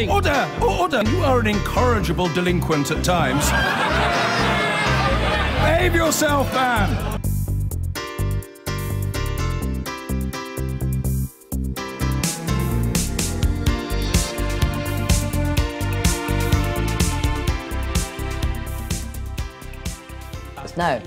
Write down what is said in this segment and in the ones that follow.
Order! Order! You are an incorrigible delinquent at times. Behave yourself, man! Now,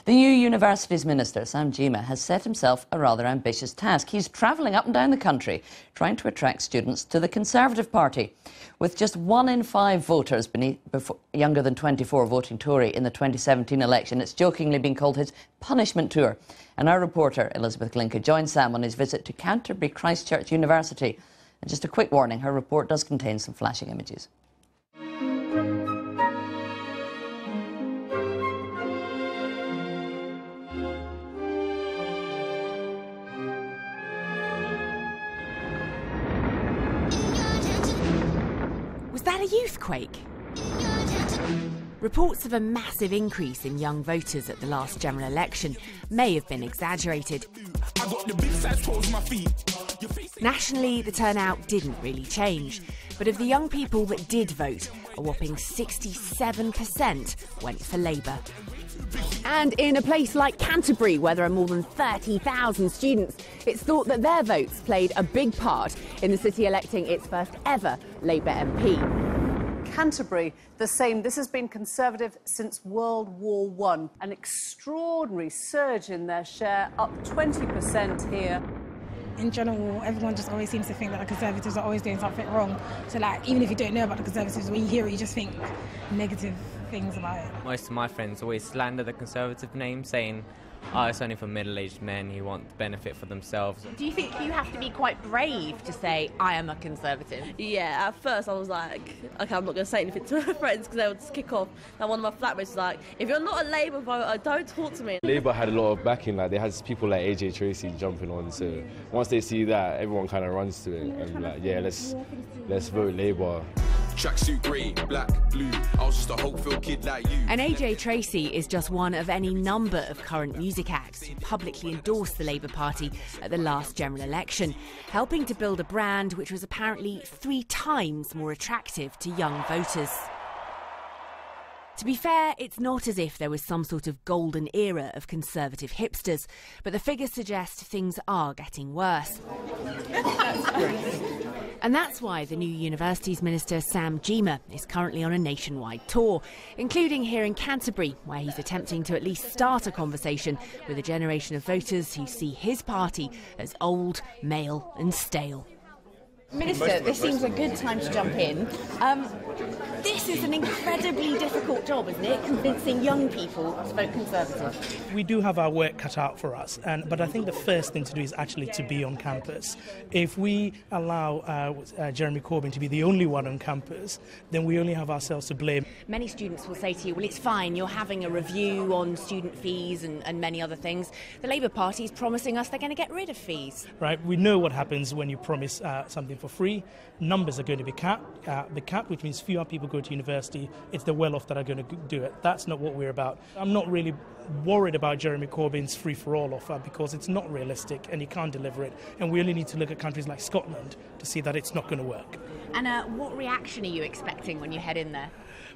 the new Universities Minister, Sam Gyimah, has set himself a rather ambitious task. He's travelling up and down the country, trying to attract students to the Conservative Party. With just 1 in 5 voters younger than 24 voting Tory in the 2017 election, it's jokingly been called his punishment tour. And our reporter, Elizabeth Glinka, joined Sam on his visit to Canterbury Christchurch University. And just a quick warning, her report does contain some flashing images. Was that a youthquake? Reports of a massive increase in young voters at the last general election may have been exaggerated. Nationally, the turnout didn't really change, but of the young people that did vote, a whopping 67% went for Labour. And in a place like Canterbury, where there are more than 30,000 students, it's thought that their votes played a big part in the city electing its first ever Labour MP. Canterbury, the same. This has been Conservative since World War I. An extraordinary surge in their share, up 20% here. In general, everyone just always seems to think that the Conservatives are always doing something wrong. So, like, even if you don't know about the Conservatives, when you hear it, you just think negative things about it. Most of my friends always slander the Conservative name, saying, oh, it's only for middle-aged men who want the benefit for themselves. Do you think you have to be quite brave to say, I am a Conservative? Yeah, at first I was like, OK, I'm not going to say anything to my friends because they would just kick off. And one of my flatmates was like, if you're not a Labour voter, don't talk to me. Labour had a lot of backing, like they had people like AJ Tracy jumping on, so once they see that, everyone kind of runs to it and be like, yeah, let's vote Labour. Tracksuit grey, black, blue, I was just a hope-filled kid like you. And AJ Tracy is just one of any number of current music acts who publicly endorsed the Labour Party at the last general election, helping to build a brand which was apparently 3 times more attractive to young voters. To be fair, it's not as if there was some sort of golden era of Conservative hipsters, but the figures suggest things are getting worse. And that's why the new Universities Minister, Sam Gyimah, is currently on a nationwide tour, including here in Canterbury, where he's attempting to at least start a conversation with a generation of voters who see his party as old, male and stale. Minister, this seems a good time to jump in. This is an incredibly difficult job, isn't it? Convincing young people to vote Conservative. We do have our work cut out for us, but I think the first thing to do is actually to be on campus. If we allow Jeremy Corbyn to be the only one on campus, then we only have ourselves to blame. Many students will say to you, well, it's fine, you're having a review on student fees and many other things. The Labour Party is promising us they're going to get rid of fees. Right, we know what happens when you promise something for free. Numbers are going to be capped, which means fewer people go to university. It's the well-off that are going to do it. That's not what we're about. I'm not really worried about Jeremy Corbyn's free-for-all offer because it's not realistic and he can't deliver it. And we only need to look at countries like Scotland to see that it's not going to work. And what reaction are you expecting when you head in there?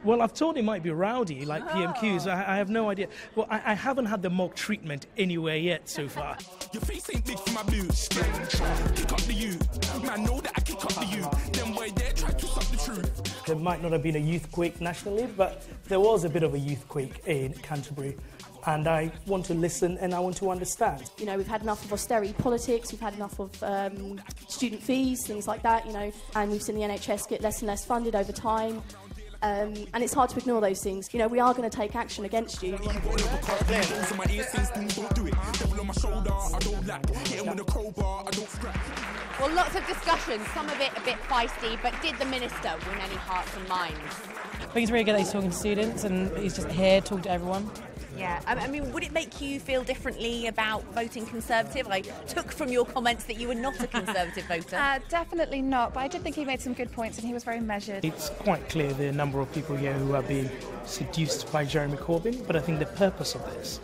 Well, I've thought it might be rowdy, like PMQs. I have no idea. Well, I haven't had the mock treatment anywhere yet so far. Your face ain't big for my boots. Kick up the you. Man, know that I kick up the you. Them boy there try to stop the truth. There might not have been a youthquake nationally, but there was a bit of a youthquake in Canterbury. And I want to listen and I want to understand. You know, we've had enough of austerity politics, we've had enough of student fees, things like that, you know, and we've seen the NHS get less and less funded over time. And it's hard to ignore those things. You know, we are going to take action against you. Well, lots of discussion, some of it a bit feisty, but did the Minister win any hearts and minds? I think it's really good that he's talking to students and he's just here talking to everyone. Yeah, I mean, would it make you feel differently about voting Conservative? I took from your comments that you were not a Conservative voter. Definitely not, but I did think he made some good points and he was very measured. It's quite clear the number of people here who are being seduced by Jeremy Corbyn, but I think the purpose of this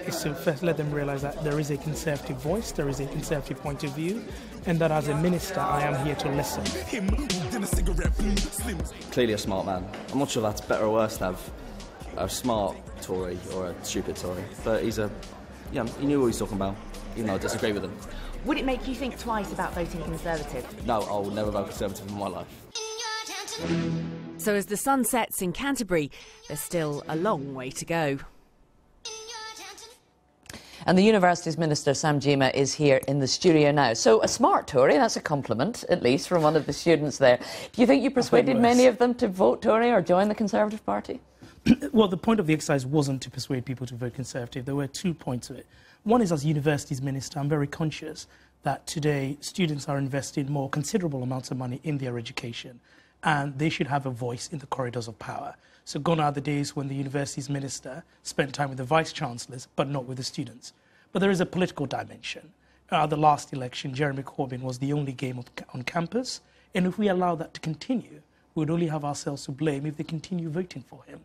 is to first let them realise that there is a Conservative voice, there is a Conservative point of view, and that as a minister I am here to listen. Clearly a smart man. I'm not sure that's better or worse to have a smart Tory or a stupid Tory, but he knew what he was talking about, even though I disagree with him. Would it make you think twice about voting Conservative? No, I'll never vote Conservative in my life. So as the sun sets in Canterbury, there's still a long way to go. And the University's Minister, Sam Gyimah, is here in the studio now. So a smart Tory, that's a compliment, at least, from one of the students there. Do you think you persuaded many of them to vote Tory or join the Conservative Party? Well, the point of the exercise wasn't to persuade people to vote Conservative. There were 2 points to it. One is, as University's Minister, I'm very conscious that today students are investing more considerable amounts of money in their education, and they should have a voice in the corridors of power. So gone are the days when the University's Minister spent time with the Vice-Chancellors, but not with the students. But there is a political dimension. The last election, Jeremy Corbyn was the only game on campus, and if we allow that to continue, we would only have ourselves to blame if they continue voting for him.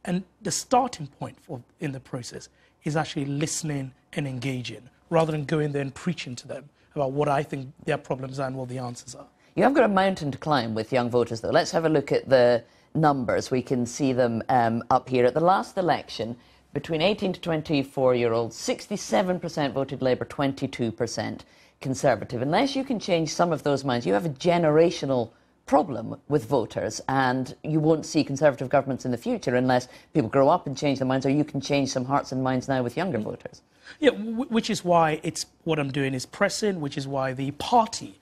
And the starting point in the process is actually listening and engaging, rather than going there and preaching to them about what I think their problems are and what the answers are. You have got a mountain to climb with young voters, though. Let's have a look at the numbers. We can see them up here. At the last election, between 18 to 24-year-olds, 67% voted Labour, 22% Conservative. Unless you can change some of those minds, you have a generational problem with voters, and you won't see Conservative governments in the future unless people grow up and change their minds, or you can change some hearts and minds now with younger voters. Yeah, which is why what I'm doing is pressing, which is why the party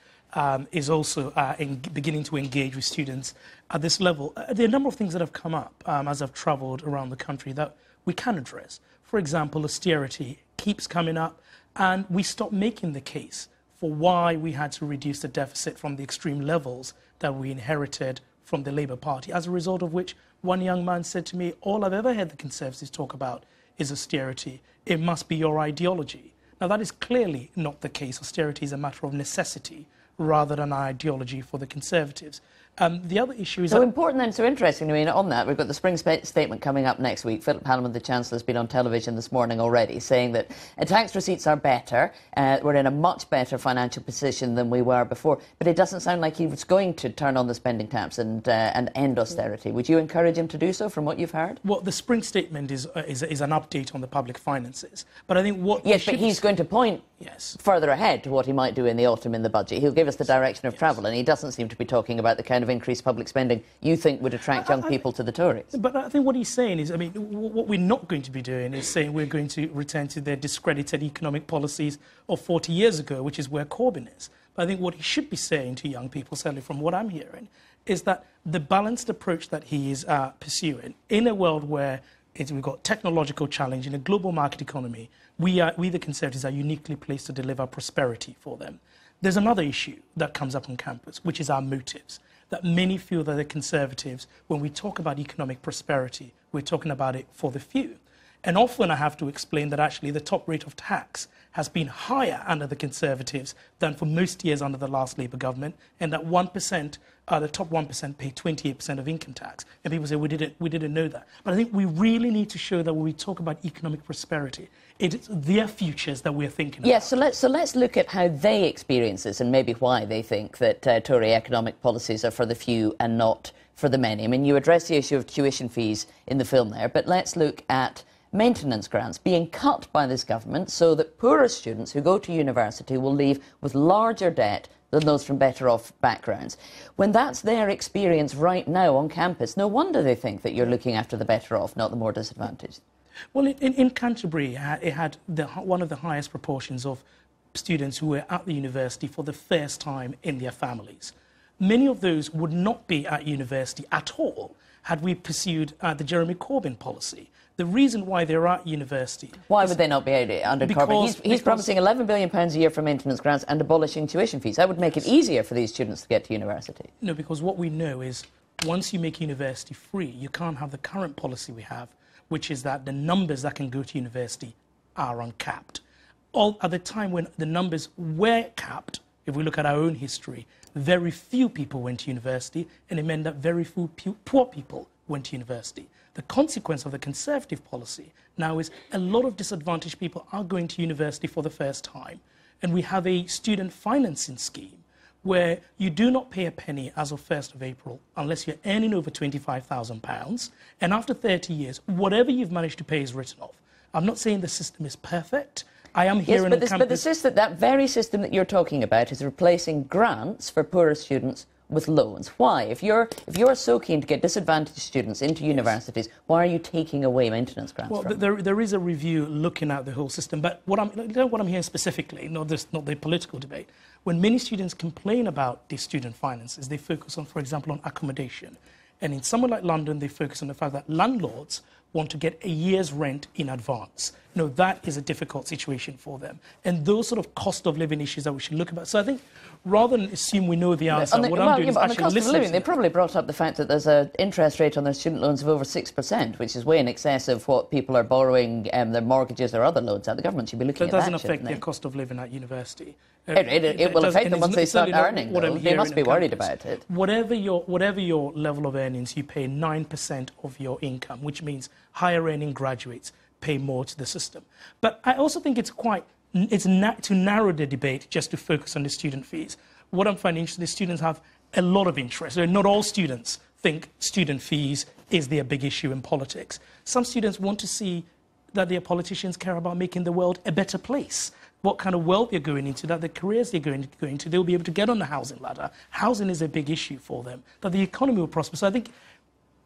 is also beginning to engage with students at this level. There are a number of things that have come up as I've travelled around the country that we can address. For example, austerity keeps coming up, and we stopped making the case for why we had to reduce the deficit from the extreme levels that we inherited from the Labour Party, as a result of which one young man said to me, all I've ever heard the Conservatives talk about is austerity. It must be your ideology. Now, that is clearly not the case. Austerity is a matter of necessity rather than an ideology for the Conservatives. The other issue is... So important then, so interesting. I mean, on that, we've got the spring statement coming up next week. Philip Hallam, the Chancellor, has been on television this morning already saying that tax receipts are better. We're in a much better financial position than we were before. But it doesn't sound like he was going to turn on the spending taps and end austerity. Would you encourage him to do so, from what you've heard? Well, the spring statement is an update on the public finances. But I think what... Yes, but he's going to point further ahead to what he might do in the autumn in the budget. He'll give us the direction of travel, and he doesn't seem to be talking about the kind of increased public spending you think would attract young people to the Tories. But I think what he's saying is, I mean, what we're not going to be doing is saying we're going to return to their discredited economic policies of 40 years ago, which is where Corbyn is. But I think what he should be saying to young people, certainly from what I'm hearing, is that the balanced approach that he is pursuing in a world where we've got technological challenge in a global market economy, we the Conservatives are uniquely placed to deliver prosperity for them. There's another issue that comes up on campus, which is our motives. That many feel that the Conservatives, when we talk about economic prosperity, we're talking about it for the few. And often I have to explain that actually the top rate of tax has been higher under the Conservatives than for most years under the last Labour government, and that 1%, the top 1% pay 28% of income tax. And people say, we didn't know that. But I think we really need to show that when we talk about economic prosperity, it's their futures that we're thinking about. Yes, so let's look at how they experience this and maybe why they think that Tory economic policies are for the few and not for the many. I mean, you address the issue of tuition fees in the film there, but let's look at maintenance grants being cut by this government so that poorer students who go to university will leave with larger debt than those from better off backgrounds. When that's their experience right now on campus, no wonder they think that you're looking after the better off, not the more disadvantaged. Well, in Canterbury, it had one of the highest proportions of students who were at the university for the first time in their families. Many of those would not be at university at all had we pursued the Jeremy Corbyn policy. The reason why they're at university... Why would they not be under Corbyn? He's promising £11 billion a year for maintenance grants and abolishing tuition fees. That would make it easier for these students to get to university. No, because what we know is once you make university free, you can't have the current policy we have, which is that the numbers that can go to university are uncapped. At the time when the numbers were capped, if we look at our own history, very few people went to university, and it meant that very few poor people went to university. The consequence of the Conservative policy now is a lot of disadvantaged people are going to university for the first time. And we have a student financing scheme where you do not pay a penny as of 1st of April unless you're earning over £25,000. And after 30 years, whatever you've managed to pay is written off. I'm not saying the system is perfect. I am here on campus. But the system, that very system that you're talking about is replacing grants for poorer students with loans. Why? If you're so keen to get disadvantaged students into universities, why are you taking away maintenance grants from them? There is a review looking at the whole system, but what I'm hearing specifically, not the political debate, when many students complain about the student finances, they focus on, for example, on accommodation. And in somewhere like London, they focus on the fact that landlords want to get a year's rent in advance. You know, that is a difficult situation for them. And those sort of cost of living issues that we should look at. So I think rather than assume we know the answer, what I'm doing is actually listening. On the cost of living, they probably brought up the fact that there's an interest rate on their student loans of over 6%, which is way in excess of what people are borrowing their mortgages or other loans at. The government should be looking at that. It doesn't affect their cost of living at university. It will affect them once they start earning, though. They must be worried about it. Whatever your level of earnings, you pay 9% of your income, which means higher earning graduates pay more to the system. But I also think it's to narrow the debate just to focus on the student fees. What I'm finding interesting is students have a lot of interest. Not all students think student fees is their big issue in politics. Some students want to see that their politicians care about making the world a better place. What kind of wealth you're going into, that the careers they're going into, they'll be able to get on the housing ladder. Housing is a big issue for them, that the economy will prosper. So I think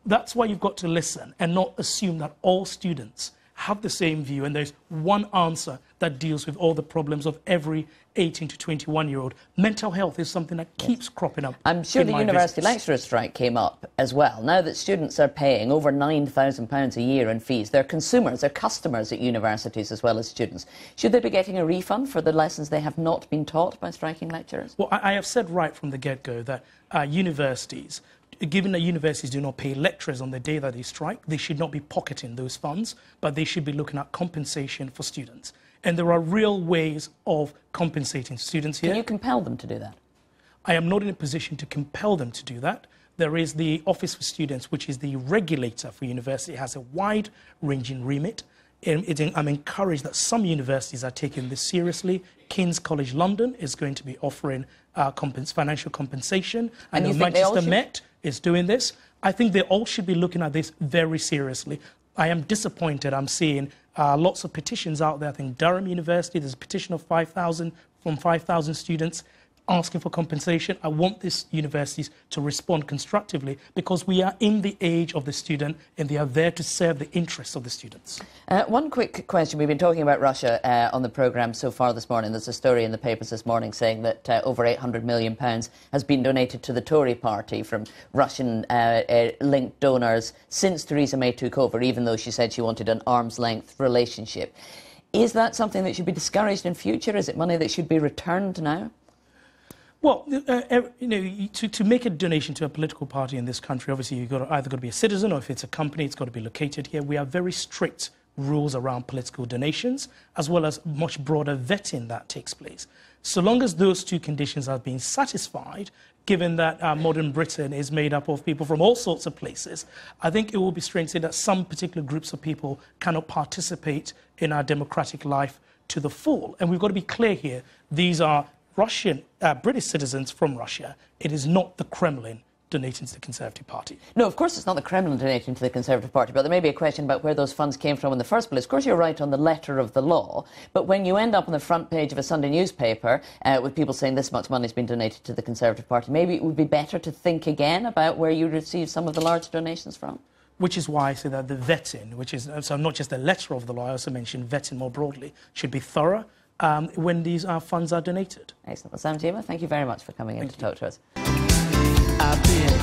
that's why you've got to listen and not assume that all students have the same view and there's one answer that deals with all the problems of every 18 to 21-year-old. Mental health is something that keeps cropping up. I'm sure the university lecturer strike came up as well. Now that students are paying over £9,000 a year in fees, they're consumers, they're customers at universities as well as students. Should they be getting a refund for the lessons they have not been taught by striking lecturers? Well, I have said right from the get-go that universities, given that universities do not pay lecturers on the day that they strike, they should not be pocketing those funds, but they should be looking at compensation for students. And there are real ways of compensating students here. Can you compel them to do that? I am not in a position to compel them to do that. There is the Office for Students, which is the regulator for university. It has a wide-ranging remit. I'm encouraged that some universities are taking this seriously. King's College London is going to be offering financial compensation. And Manchester Met is doing this. I think they all should be looking at this very seriously. I am disappointed. I'm seeing lots of petitions out there. I think Durham University, there's a petition of 5,000 students asking for compensation. I want these universities to respond constructively because we are in the age of the student and they are there to serve the interests of the students. One quick question. We've been talking about Russia on the programme so far this morning. There's a story in the papers this morning saying that over £800 million has been donated to the Tory party from Russian-linked donors since Theresa May took over, even though she said she wanted an arm's-length relationship. Is that something that should be discouraged in future? Is it money that should be returned now? Well, to make a donation to a political party in this country, obviously you've either got to be a citizen or if it's a company, it's got to be located here. We have very strict rules around political donations, as well as much broader vetting that takes place. So long as those two conditions are being satisfied, given that modern Britain is made up of people from all sorts of places, I think it will be strange to say that some particular groups of people cannot participate in our democratic life to the full. And we've got to be clear here, these are British citizens from Russia. It is not the Kremlin donating to the Conservative Party. No, of course it's not the Kremlin donating to the Conservative Party, but there may be a question about where those funds came from in the first place. Of course, you're right on the letter of the law, but when you end up on the front page of a Sunday newspaper with people saying this much money has been donated to the Conservative Party, maybe it would be better to think again about where you received some of the large donations from. Which is why I say that the vetting, which is so not just the letter of the law, I also mentioned vetting more broadly, should be thorough when these funds are donated. Excellent. Well, Sam Jima, thank you very much for coming in to talk to us. I've been